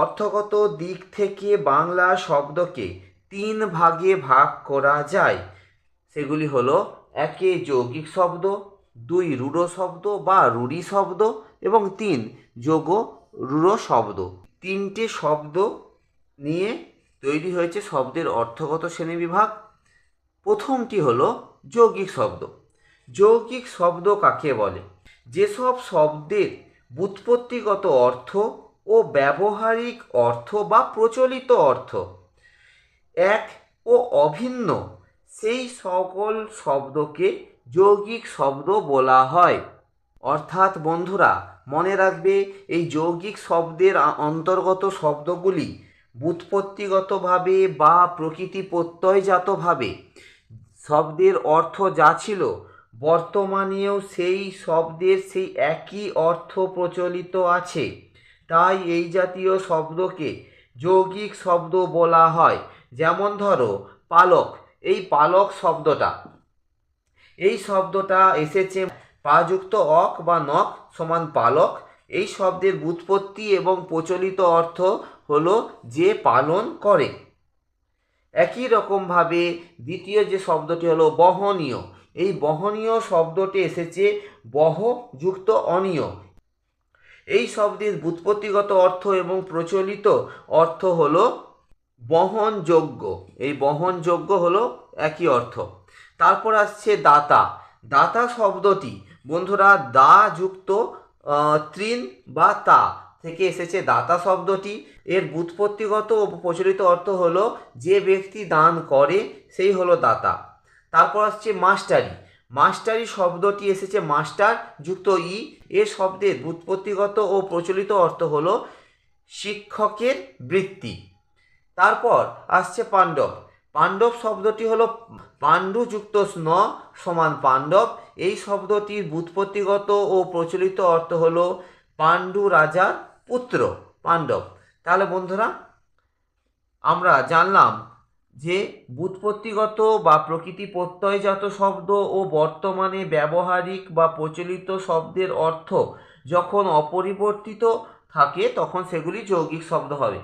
অর্থগত দিক থেকে বাংলা শব্দকে 3 ভাগে ভাগ করা যায়। সেগুলি হলো 1 যৌগিক শব্দ, 2 রূঢ় শব্দ বা রূঢ়ি শব্দ এবং 3 যোগ রূঢ় শব্দ। 3টে শব্দ নিয়ে তৈরি হয়েছে শব্দের অর্থগত শ্রেণীবিভাগ। প্রথমটি হলো যৌগিক শব্দ। যৌগিক শব্দ কাকে বলে? যেসব শব্দের ব্যুৎপত্তিগত অর্থ ও ব্যবহারিক অর্থ বা প্রচলিত অর্থ এক ও অভিন্ন, সেই সকল শব্দকে যৌগিক শব্দ বলা হয়। অর্থাৎ বন্ধুরা মনে রাখবে, এই যৌগিক শব্দের অন্তর্গত শব্দগুলি ব্যুৎপত্তিগতভাবে বা প্রকৃতি প্রত্যয়জাতভাবে শব্দের অর্থ যা ছিল বর্তমানেও সেই শব্দের সেই একই অর্থ প্রচলিত আছে। তাই এই জাতীয় শব্দকে যৌগিক শব্দ বলা হয়। যেমন ধরো পালক, এই পালক শব্দটা, এই শব্দটা এসেছে পাযুক্ত অক বা নক সমান পালক। এই শব্দের ব্যুৎপত্তি এবং প্রচলিত অর্থ হলো যে পালন করে। একই রকমভাবে দ্বিতীয় যে শব্দটি হলো বহনীয়। এই বহনীয় শব্দটি এসেছে বহ যুক্ত অনীয়। এই শব্দের ব্যুৎপত্তিগত অর্থ এবং প্রচলিত অর্থ হলো বহনযোগ্য। এই বহনযোগ্য হলো একই অর্থ। তারপর আসছে দাতা। দাতা শব্দটি বন্ধুরা দা যুক্ত তৃণ বা তা থেকে এসেছে দাতা শব্দটি। এর ব্যুৎপত্তিগত ও প্রচলিত অর্থ হলো যে ব্যক্তি দান করে সেই হলো দাতা। তারপর আসছে মাস্টারি। মাস্টারি শব্দটি এসেছে মাস্টার যুক্ত ই। এ শব্দের ব্যুৎপত্তিগত ও প্রচলিত অর্থ হলো শিক্ষকের বৃত্তি। তারপর আসছে পাণ্ডব। পাণ্ডব শব্দটি হলো পাণ্ডু যুক্ত স্ন সমান পাণ্ডব। এই শব্দটির ব্যুৎপত্তিগত ও প্রচলিত অর্থ হলো পাণ্ডু রাজার পুত্র পাণ্ডব। তাহলে বন্ধুরা আমরা জানলাম যে ব্যুৎপত্তিগত বা প্রকৃতি প্রত্যয়জাত শব্দ ও বর্তমানে ব্যবহারিক বা প্রচলিত শব্দের অর্থ যখন অপরিবর্তিত থাকে তখন সেগুলি যৌগিক শব্দ হবে।